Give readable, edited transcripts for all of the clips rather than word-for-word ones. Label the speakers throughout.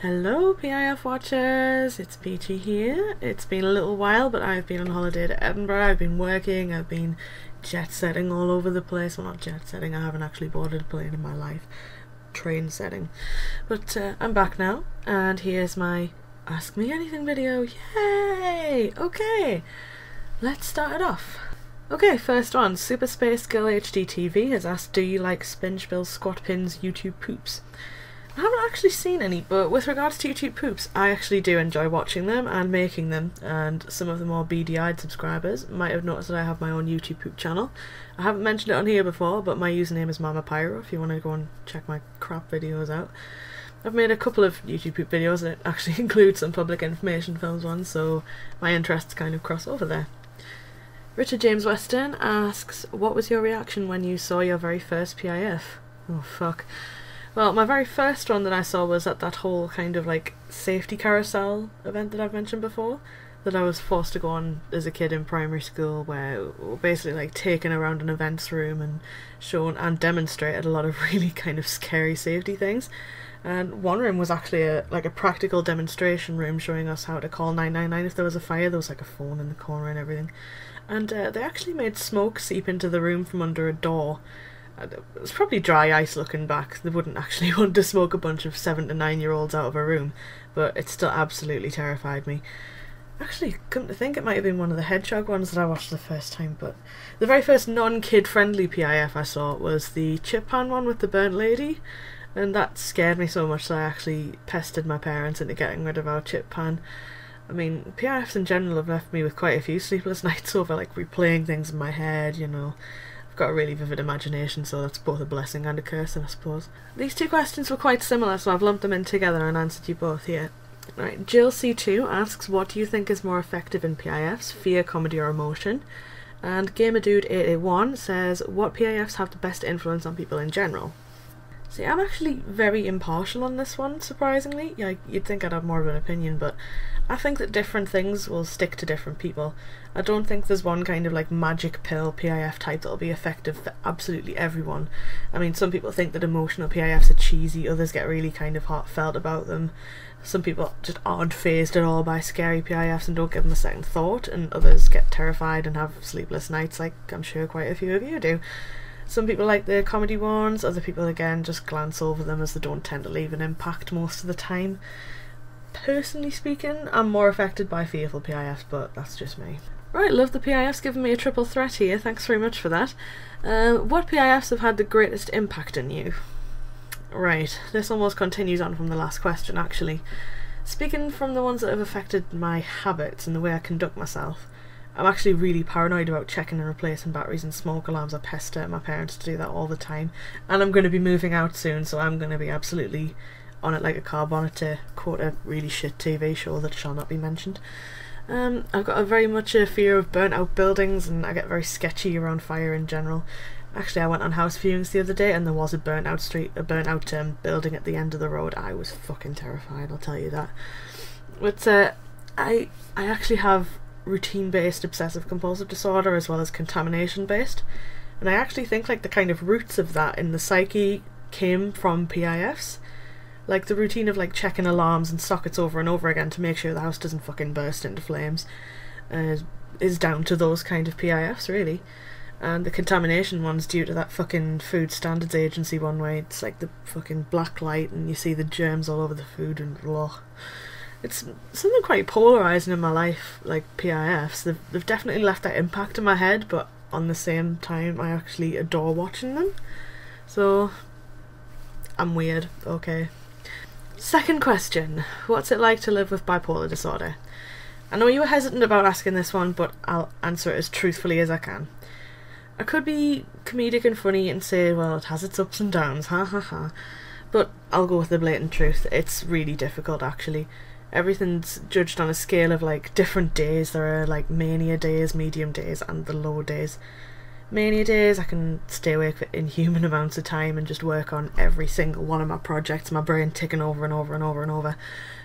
Speaker 1: Hello PIF watchers, it's Peachy here. It's been a little while, but I've been on holiday to Edinburgh, I've been working, I've been jet setting all over the place. Well, not jet setting, I haven't actually boarded a plane in my life. Train setting. But I'm back now, and here's my Ask Me Anything video. Yay! Okay, let's start it off. Okay, first one. Super Space Girl HD TV has asked, do you like Spinchbill Squat Pins YouTube poops? I haven't actually seen any, but with regards to YouTube poops, I actually do enjoy watching them and making them, and some of the more beady-eyed subscribers might have noticed that I have my own YouTube poop channel. I haven't mentioned it on here before, but my username is Mama Pyro if you want to go and check my crap videos out. I've made a couple of YouTube poop videos that actually include some public information films ones, so my interests kind of cross over there. Richard James Weston asks, what was your reaction when you saw your very first PIF? Oh fuck. Well, my very first one that I saw was at that whole kind of like safety carousel event that I've mentioned before, that I was forced to go on as a kid in primary school, where we were basically like taken around an events room and shown and demonstrated a lot of really kind of scary safety things. And one room was actually a practical demonstration room showing us how to call 999 if there was a fire. There was like a phone in the corner and everything. And they actually made smoke seep into the room from under a door. It was probably dry ice looking back. They wouldn't actually want to smoke a bunch of 7 to 9-year-olds out of a room, but it still absolutely terrified me. Actually, come to think, it might have been one of the Hedgehog ones that I watched the first time, but the very first non-kid friendly PIF I saw was the chip pan one with the burnt lady, and that scared me so much that I actually pestered my parents into getting rid of our chip pan. I mean, PIFs in general have left me with quite a few sleepless nights over like replaying things in my head, you know. Got a really vivid imagination, so that's both a blessing and a curse, I suppose. These two questions were quite similar, so I've lumped them in together and answered you both here. Right, Jill C2 asks, what do you think is more effective in PIFs, fear, comedy or emotion? And GamerDude881 says, what PIFs have the best influence on people in general? See, I'm actually very impartial on this one, surprisingly. Yeah, you'd think I'd have more of an opinion, but I think that different things will stick to different people. I don't think there's one kind of like magic pill PIF type that'll be effective for absolutely everyone. I mean, some people think that emotional PIFs are cheesy, others get really kind of heartfelt about them. Some people just aren't fazed at all by scary PIFs and don't give them a second thought, and others get terrified and have sleepless nights, like I'm sure quite a few of you do. Some people like the comedy ones, other people again just glance over them as they don't tend to leave an impact most of the time. Personally speaking, I'm more affected by fearful PIFs, but that's just me. Right, love the PIFs giving me a triple threat here, thanks very much for that. What PIFs have had the greatest impact on you? Right, this almost continues on from the last question actually. Speaking from the ones that have affected my habits and the way I conduct myself, I'm actually really paranoid about checking and replacing batteries and smoke alarms. I pester my parents to do that all the time, and I'm going to be moving out soon, so I'm going to be absolutely on it like a car bonnet, to quote a really shit TV show that shall not be mentioned. I've got very much a fear of burnt out buildings, and I get very sketchy around fire in general. Actually, I went on house viewings the other day and there was a burnt out building at the end of the road. I was fucking terrified, I'll tell you that. But I actually have routine-based obsessive compulsive disorder as well as contamination-based, and I actually think like the kind of roots of that in the psyche came from PIFs. Like the routine of like checking alarms and sockets over and over again to make sure the house doesn't fucking burst into flames is down to those kind of PIFs really. And the contamination one's due to that fucking Food Standards Agency one, where it's like the fucking black light and you see the germs all over the food and ugh. It's something quite polarising in my life, like PIFs. They've definitely left that impact in my head, but on the same time I actually adore watching them. So I'm weird, okay. Second question, what's it like to live with bipolar disorder? I know you were hesitant about asking this one, but I'll answer it as truthfully as I can. I could be comedic and funny and say, well, it has its ups and downs, ha ha ha, but I'll go with the blatant truth. It's really difficult actually. Everything's judged on a scale of like different days. There are like mania days, medium days and the low days. Mania days I can stay awake for inhuman amounts of time and just work on every single one of my projects, my brain ticking over and over and over and over,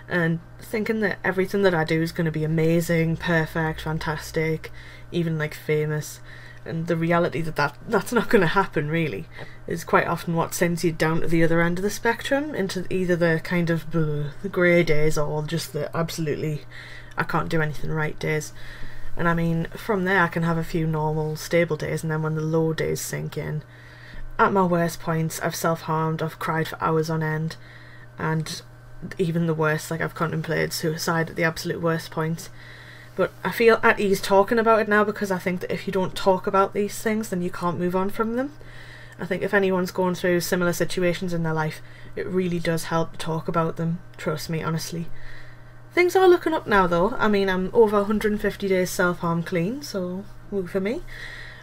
Speaker 1: and thinking that everything that I do is going to be amazing, perfect, fantastic, even like famous. And the reality that's not going to happen really is quite often what sends you down to the other end of the spectrum, into either the kind of the grey days or just the absolutely I can't do anything right days. And I mean, from there I can have a few normal stable days, and then when the low days sink in, at my worst points I've self-harmed, I've cried for hours on end, and even the worst, like I've contemplated suicide at the absolute worst point. But I feel at ease talking about it now, because I think that if you don't talk about these things, then you can't move on from them. I think if anyone's going through similar situations in their life, it really does help to talk about them. Trust me, honestly. Things are looking up now though. I mean, I'm over 150 days self-harm clean, so woo for me.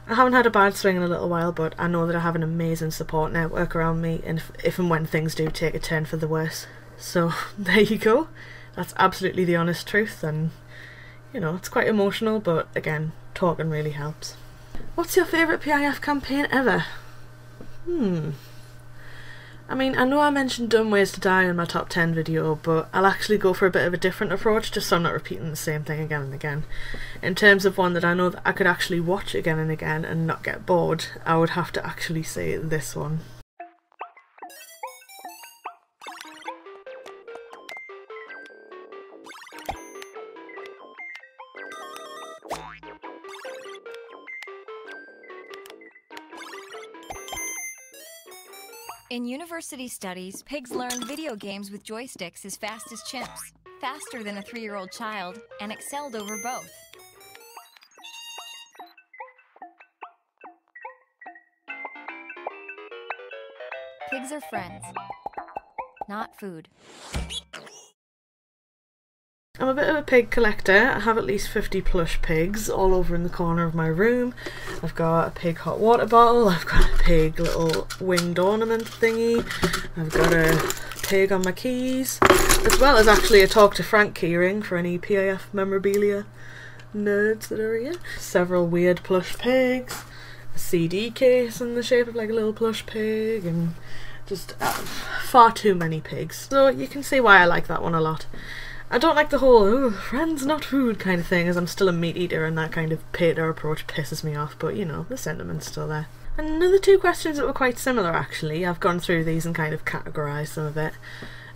Speaker 1: I haven't had a bad swing in a little while, but I know that I have an amazing support network around me, and if and when things do take a turn for the worse. So there you go. That's absolutely the honest truth, and you know, it's quite emotional, but again, talking really helps. What's your favourite PIF campaign ever? I mean, I know I mentioned Dumb Ways to Die in my top 10 video, but I'll actually go for a bit of a different approach, just so I'm not repeating the same thing again and again. In terms of one that I know that I could actually watch again and again and not get bored, I would have to actually say this one.
Speaker 2: In university studies, pigs learn video games with joysticks as fast as chimps, faster than a 3-year-old child, and excelled over both. Pigs are friends, not food.
Speaker 1: I'm a bit of a pig collector. I have at least 50 plush pigs all over in the corner of my room. I've got a pig hot water bottle, I've got a pig little winged ornament thingy, I've got a pig on my keys, as well as actually a Talk to Frank keyring for any PIF memorabilia nerds that are here. Several weird plush pigs, a CD case in the shape of like a little plush pig, and just far too many pigs. So you can see why I like that one a lot. I don't like the whole friends not food kind of thing, as I'm still a meat eater and that kind of pater approach pisses me off, but you know, the sentiment's still there. And another 2 questions that were quite similar actually. I've gone through these and kind of categorised some of it.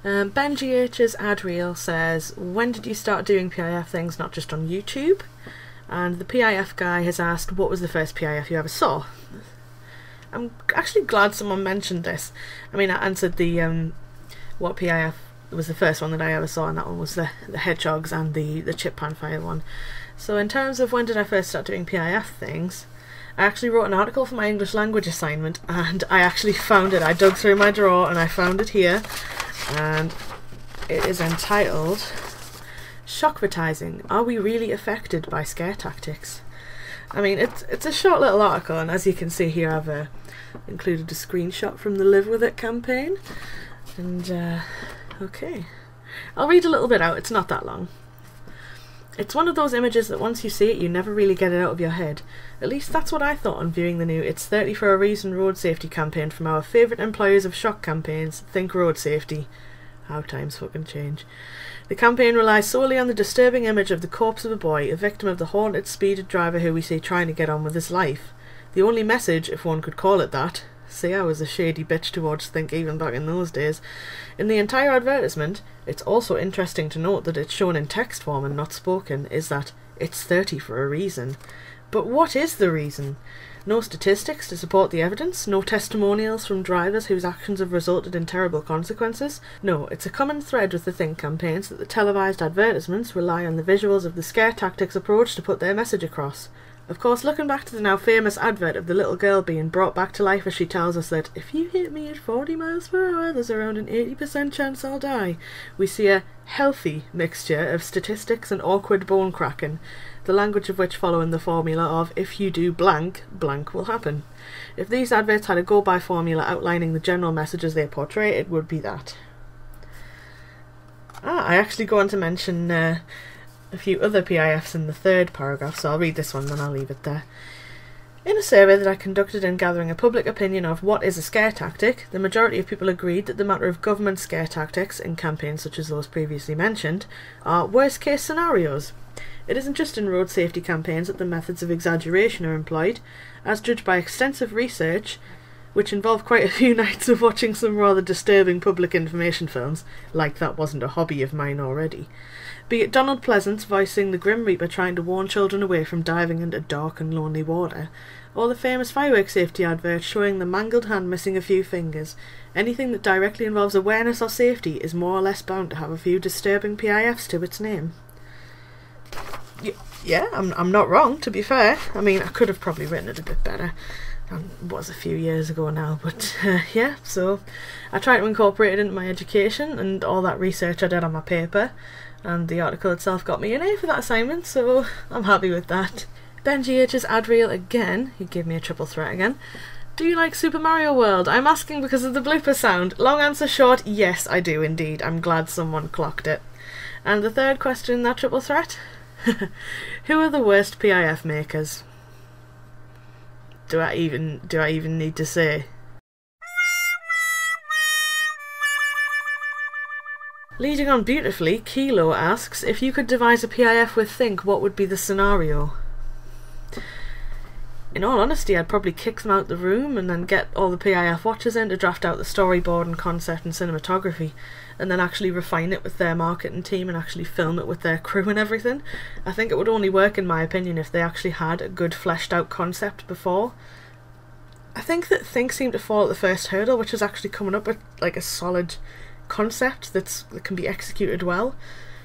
Speaker 1: Benji H's ad reel says, when did you start doing PIF things, not just on YouTube? And the PIF guy has asked, what was the first PIF you ever saw? I'm actually glad someone mentioned this. I mean, I answered the what PIF was the first one that I ever saw, and that one was the hedgehogs and the chip pan fire one. So in terms of when did I first start doing PIF things, I actually wrote an article for my English language assignment, and I actually found it. I dug through my drawer and I found it here, and it is entitled Shockvertising, Are We Really Affected by Scare Tactics? I mean, it's a short little article, and as you can see here I've included a screenshot from the Live With It campaign, and okay, I'll read a little bit out, it's not that long. It's one of those images that once you see it you never really get it out of your head. At least that's what I thought on viewing the new It's 30 for a Reason road safety campaign from our favourite employers of shock campaigns, Think Road Safety. How times fucking change. The campaign relies solely on the disturbing image of the corpse of a boy, a victim of the haunted, speeded driver who we see trying to get on with his life. The only message, if one could call it that, see, I was a shady bitch towards Think even back in those days. In the entire advertisement, it's also interesting to note that it's shown in text form and not spoken, is that it's 30 for a reason. But what is the reason? No statistics to support the evidence, no testimonials from drivers whose actions have resulted in terrible consequences. No, it's a common thread with the Think campaigns that the televised advertisements rely on the visuals of the scare tactics approach to put their message across. Of course, looking back to the now famous advert of the little girl being brought back to life as she tells us that if you hit me at 40 miles per hour, there's around an 80% chance I'll die, we see a healthy mixture of statistics and awkward bone cracking, the language of which following the formula of if you do blank, blank will happen. If these adverts had a go-by formula outlining the general messages they portray, it would be that. I actually go on to mention a few other PIFs in the third paragraph, so I'll read this one then I'll leave it there. In a survey that I conducted in gathering a public opinion of what is a scare tactic, the majority of people agreed that the matter of government scare tactics, in campaigns such as those previously mentioned, are worst case scenarios. It isn't just in road safety campaigns that the methods of exaggeration are employed, as judged by extensive research, which involved quite a few nights of watching some rather disturbing public information films, like that wasn't a hobby of mine already. Be it Donald Pleasance voicing the Grim Reaper trying to warn children away from diving into dark and lonely water, or the famous fireworks safety advert showing the mangled hand missing a few fingers, anything that directly involves awareness or safety is more or less bound to have a few disturbing PIFs to its name. Yeah, I'm not wrong, to be fair. I mean, I could have probably written it a bit better. It was a few years ago now, but yeah, so I tried to incorporate it into my education and all that research I did on my paper, and the article itself got me an A for that assignment, so I'm happy with that. Benji H's ad reel again, he gave me a triple threat again. Do you like Super Mario World? I'm asking because of the blooper sound. Long answer short, yes I do indeed. I'm glad someone clocked it. And the third question in that triple threat? Who are the worst PIF makers? Do I even need to say? Leading on beautifully, Kilo asks, if you could devise a PIF with Think, what would be the scenario? In all honesty, I'd probably kick them out the room and then get all the PIF watchers in to draft out the storyboard and concept and cinematography, and then actually refine it with their marketing team and actually film it with their crew and everything. I think it would only work, in my opinion, if they actually had a good fleshed out concept before. I think that Think seemed to fall at the first hurdle, which is actually coming up with like a solid concept that can be executed well.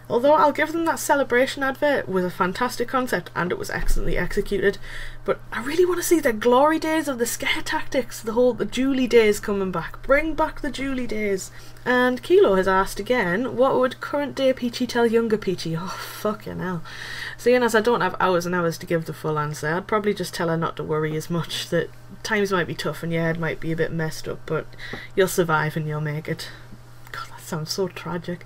Speaker 1: Although I'll give them that celebration advert was a fantastic concept and it was excellently executed, but I really want to see the glory days of the scare tactics, the Julie days coming back. Bring back the Julie days. And Kilo has asked again, what would current day Peachy tell younger Peachy? Oh, fucking hell. Seeing as I don't have hours and hours to give the full answer, I'd probably just tell her not to worry as much, that times might be tough and your head might be a bit messed up, but you'll survive and you'll make it. God, that sounds so tragic.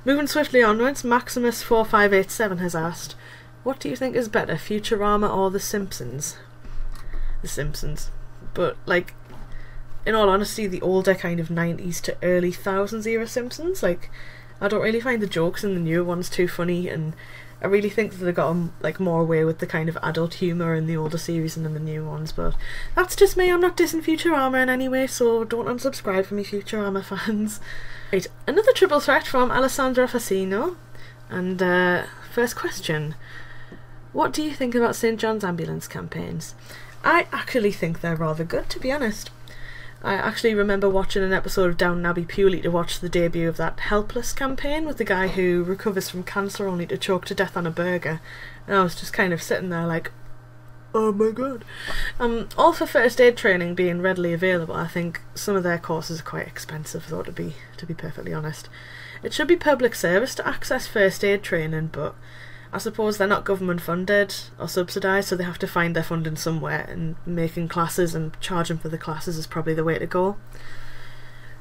Speaker 1: Moving swiftly onwards, Maximus4587 has asked, what do you think is better, Futurama or The Simpsons? The Simpsons. But, like, in all honesty, the older kind of 90s to early thousands era Simpsons, like, I don't really find the jokes in the newer ones too funny, and I really think that they got like more away with the kind of adult humour in the older series than in the new ones, but that's just me. I'm not dissing Futurama in any way, so don't unsubscribe from me Futurama fans. Right, another triple threat from Alessandra Facino, and first question, what do you think about St. John's ambulance campaigns? I actually think they're rather good, to be honest. I actually remember watching an episode of Downton Abbey purely to watch the debut of that Helpless campaign with the guy who recovers from cancer only to choke to death on a burger, and I was just kind of sitting there like, oh my god. All for first aid training being readily available. I think some of their courses are quite expensive though, to be perfectly honest. It should be public service to access first aid training, but I suppose they're not government funded or subsidised, so they have to find their funding somewhere, and making classes and charging for the classes is probably the way to go.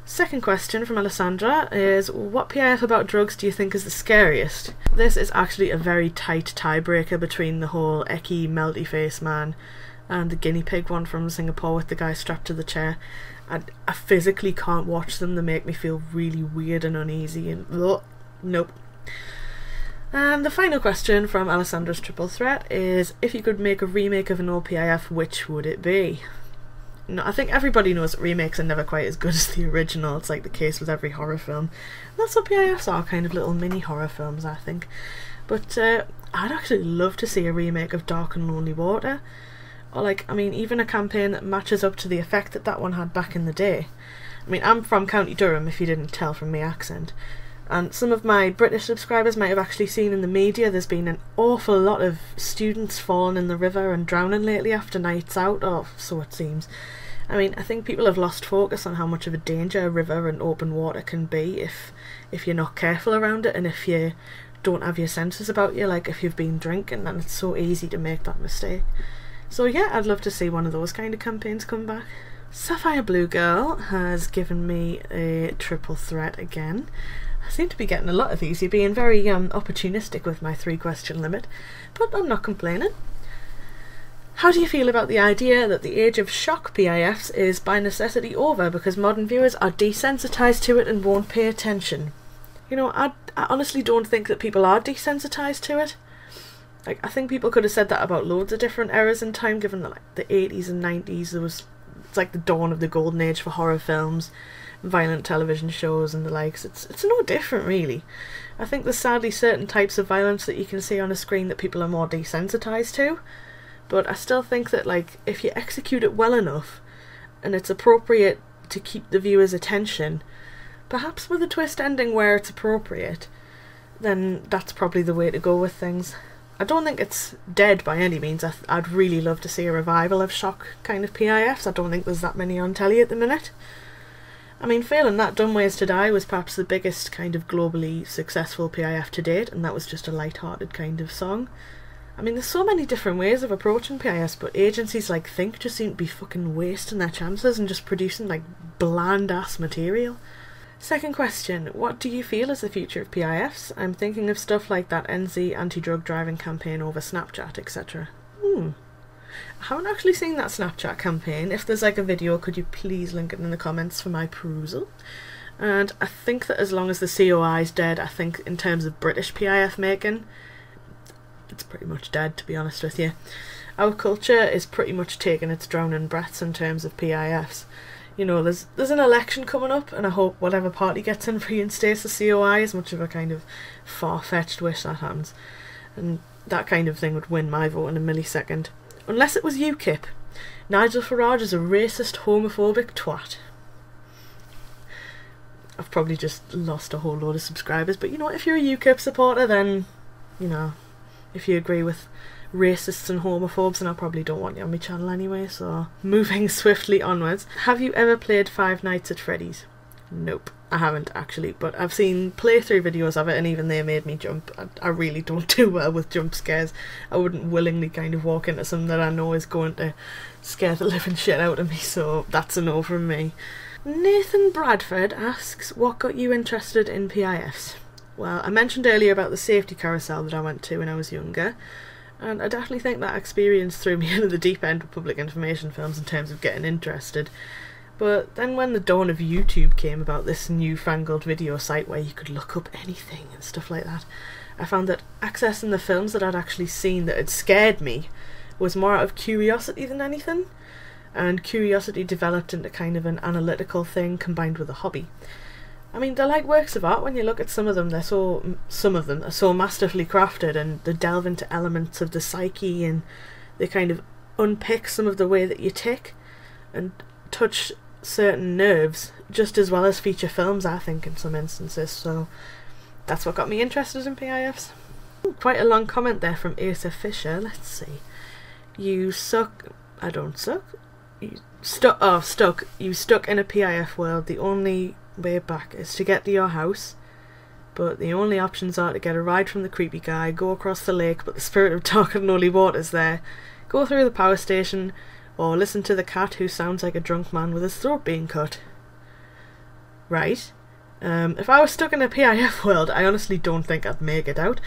Speaker 1: Second question from Alessandra is, what PIF about drugs do you think is the scariest? This is actually a very tight tiebreaker between the whole Eki melty face man and the guinea pig one from Singapore with the guy strapped to the chair. I physically can't watch them. They make me feel really weird and uneasy and nope. And the final question from Alessandra's triple threat is, if you could make a remake of an old PIF, which would it be? No, I think everybody knows that remakes are never quite as good as the original. It's like the case with every horror film. And that's what PIFs are, kind of little mini horror films, I think. But I'd actually love to see a remake of Dark and Lonely Water. Or like, I mean, even a campaign that matches up to the effect that that one had back in the day. I mean, I'm from County Durham, if you didn't tell from my accent. And some of my British subscribers might have actually seen in the media there's been an awful lot of students falling in the river and drowning lately after nights out, or so it seems. I mean, I think people have lost focus on how much of a danger a river and open water can be if you're not careful around it, and if you don't have your senses about you, like if you've been drinking, then it's so easy to make that mistake. So yeah, I'd love to see one of those kind of campaigns come back. Sapphire Blue Girl has given me a triple threat again. I seem to be getting a lot of these. You're being very opportunistic with my 3-question limit, but I'm not complaining. How do you feel about the idea that the age of shock PIFs is by necessity over because modern viewers are desensitised to it and won't pay attention? You know, I honestly don't think that people are desensitised to it. Like, I think people could have said that about loads of different eras in time, given that like the 80s and 90s it's like the dawn of the golden age for horror films, violent television shows and the likes. It's no different really. I think there's sadly certain types of violence that you can see on a screen that people are more desensitised to, but I still think that like if you execute it well enough and it's appropriate to keep the viewer's attention, perhaps with a twist ending where it's appropriate, then that's probably the way to go with things. I don't think it's dead by any means. I'd really love to see a revival of shock kind of PIFs. I don't think there's that many on telly at the minute. I mean, failing that, Dumb Ways to Die was perhaps the biggest kind of globally successful PIF to date, and that was just a light-hearted kind of song. I mean, there's so many different ways of approaching PIFs, but agencies like Think just seem to be fucking wasting their chances and just producing like bland-ass material. Second question, what do you feel is the future of PIFs? I'm thinking of stuff like that NZ anti-drug driving campaign over Snapchat, etc. I haven't actually seen that Snapchat campaign. If there's like a video, could you please link it in the comments for my perusal? And I think that as long as the COI is dead, I think in terms of British PIF making, it's pretty much dead, to be honest with you. Our culture is pretty much taking its drowning breaths in terms of PIFs. You know, there's an election coming up, and I hope whatever party gets in reinstates the COI, as much of a kind of far-fetched wish that happens. And that kind of thing would win my vote in a millisecond. Unless it was UKIP. Nigel Farage is a racist, homophobic twat. I've probably just lost a whole load of subscribers, but you know, if you're a UKIP supporter, then, you know, if you agree with racists and homophobes, and I probably don't want you on my channel anyway, so moving swiftly onwards. Have you ever played Five Nights at Freddy's? Nope, I haven't actually, but I've seen playthrough videos of it and even they made me jump. I really don't do well with jump scares. I wouldn't willingly kind of walk into something that I know is going to scare the living shit out of me, so that's a no from me. Nathan Bradford asks, what got you interested in PIFs? Well, I mentioned earlier about the safety carousel that I went to when I was younger, and I definitely think that experience threw me into the deep end of public information films in terms of getting interested. But then when the dawn of YouTube came about, this newfangled video site where you could look up anything and stuff like that, I found that accessing the films that I'd actually seen that had scared me was more out of curiosity than anything, and curiosity developed into kind of an analytical thing combined with a hobby. I mean, they're like works of art when you look at some of them. Some of them are so masterfully crafted, and they delve into elements of the psyche, and they kind of unpick some of the way that you tick and touch certain nerves just as well as feature films, I think, in some instances. So that's what got me interested in PIFs. Quite a long comment there from Asa Fisher. Let's see. You suck. I don't suck. You stuck. Oh, stuck. You stuck in a PIF world. The only way back is to get to your house, but the only options are to get a ride from the creepy guy, go across the lake but the spirit of dark and holy water's there, go through the power station, or listen to the cat who sounds like a drunk man with his throat being cut. Right. If I was stuck in a PIF world, I honestly don't think I'd make it out.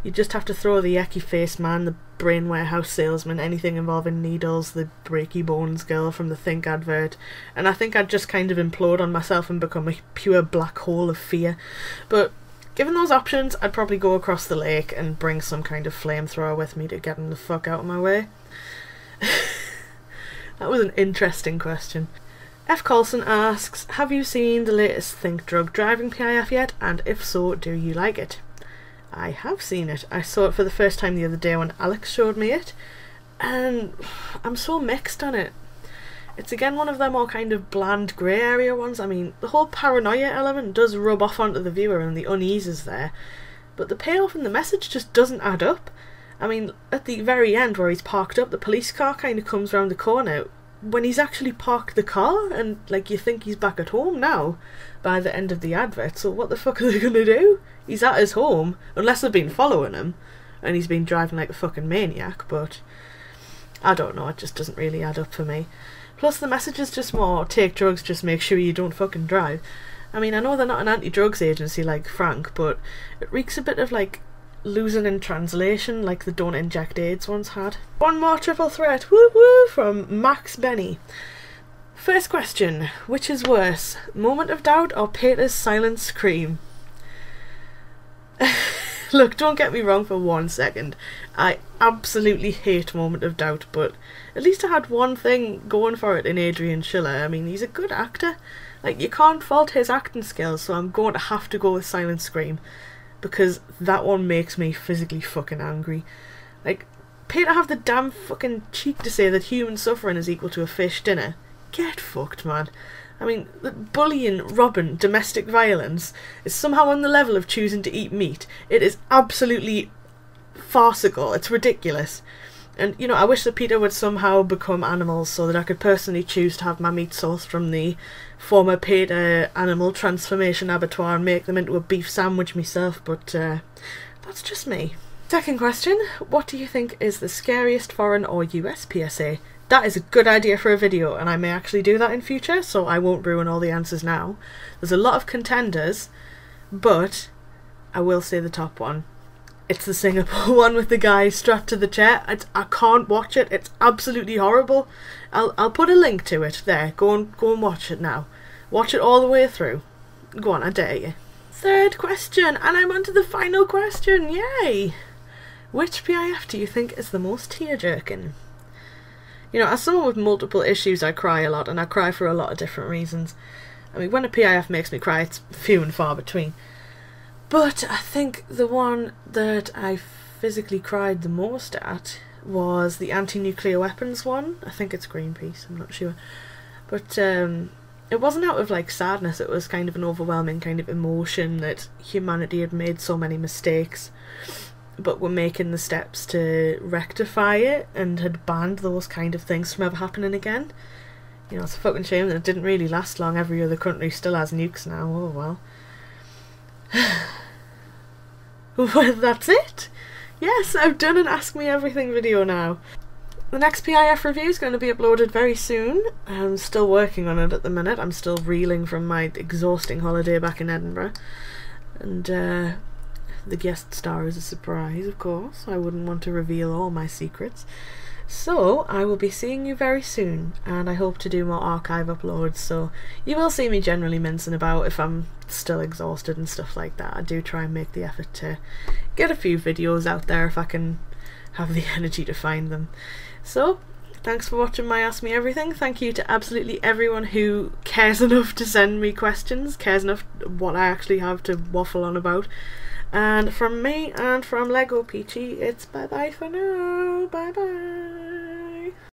Speaker 1: You'd just have to throw the yucky faced man, the brain warehouse salesman, anything involving needles, the breaky bones girl from the Think advert, and I think I'd just kind of implode on myself and become a pure black hole of fear. But given those options, I'd probably go across the lake and bring some kind of flamethrower with me to get him the fuck out of my way. That was an interesting question. F. Coulson asks, have you seen the latest Think Drug Driving PIF yet, and if so, do you like it? I have seen it. I saw it for the first time the other day when Alex showed me it, and I'm so mixed on it. It's again one of them more kind of bland grey area ones. I mean, the whole paranoia element does rub off onto the viewer and the unease is there, but the payoff and the message just doesn't add up. I mean, at the very end where he's parked up, the police car kind of comes round the corner when he's actually parked the car, and like you think he's back at home now by the end of the advert, so what the fuck are they gonna do? He's at his home, unless they've been following him and he's been driving like a fucking maniac, but I don't know, it just doesn't really add up for me. Plus the message is just more, take drugs, just make sure you don't fucking drive. I mean, I know they're not an anti-drugs agency like Frank, but it reeks a bit of like losing in translation like the Don't Inject AIDS ones had. One more triple threat, woo woo, from Max Benny. First question, which is worse, Moment of Doubt or Peter's silent scream? Look, don't get me wrong for 1 second. I absolutely hate Moment of Doubt, but at least I had one thing going for it in Adrian Schiller. I mean, he's a good actor. Like, you can't fault his acting skills, so I'm going to have to go with Silent Scream, because that one makes me physically fucking angry. Like, Peter have the damn fucking cheek to say that human suffering is equal to a fish dinner. Get fucked, man. I mean, bullying, robbing, domestic violence is somehow on the level of choosing to eat meat. It is absolutely farcical. It's ridiculous. And, you know, I wish that Peter would somehow become animals so that I could personally choose to have my meat sourced from the former Peter animal transformation abattoir and make them into a beef sandwich myself, but that's just me. Second question, what do you think is the scariest foreign or US PSA? That is a good idea for a video, and I may actually do that in future, so I won't ruin all the answers now. There's a lot of contenders, but I will say the top one. It's the Singapore one with the guy strapped to the chair. I can't watch it. It's absolutely horrible. I'll put a link to it there. Go and watch it now. Watch it all the way through. Go on, I dare you. Third question, and I'm on to the final question. Yay! Which PIF do you think is the most tear-jerking? You know, as someone with multiple issues, I cry a lot, and I cry for a lot of different reasons. I mean, when a PIF makes me cry, it's few and far between. But I think the one that I physically cried the most at was the anti-nuclear weapons one. I think it's Greenpeace, I'm not sure. But it wasn't out of like sadness, it was kind of an overwhelming kind of emotion that humanity had made so many mistakes, but were making the steps to rectify it and had banned those kind of things from ever happening again. You know, it's a fucking shame that it didn't really last long. Every other country still has nukes now. Oh well. Well, that's it. Yes, I've done an Ask Me Everything video now. The next PIF review is going to be uploaded very soon. I'm still working on it at the minute. I'm still reeling from my exhausting holiday back in Edinburgh. And the guest star is a surprise, of course. I wouldn't want to reveal all my secrets. So, I will be seeing you very soon, and I hope to do more archive uploads, so you will see me generally mincing about if I'm still exhausted and stuff like that. I do try and make the effort to get a few videos out there if I can have the energy to find them. So, thanks for watching my Ask Me Everything. Thank you to absolutely everyone who cares enough to send me questions, cares enough what I actually have to waffle on about. And from me and from Lego Peachy, it's bye bye for now. Bye bye.